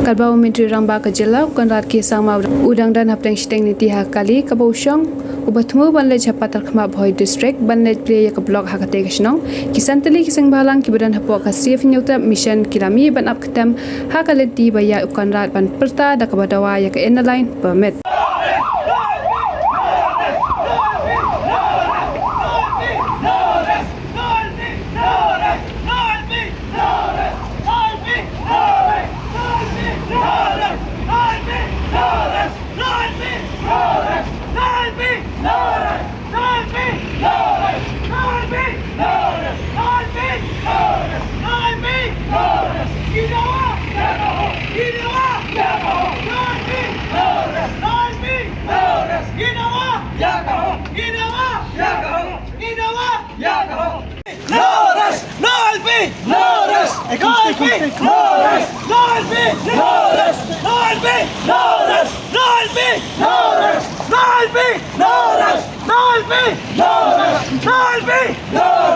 Kadbau Menteri Ramba Kajela Konrad Kisama Udang dan Hapteng Shteng Niti Hakali Kabausang Ubatmu Banle Chapatar Khma Bhoi District Banle Play Ka Blok Hakate Kashnong Kisantali Sengbhalang Kibadan Hapok Kasif Nyuta Mission Kilami Ban Apketam Hakaleti Baya Konrad Ban Perta Dakabadawa Yaka Endaline Permit No!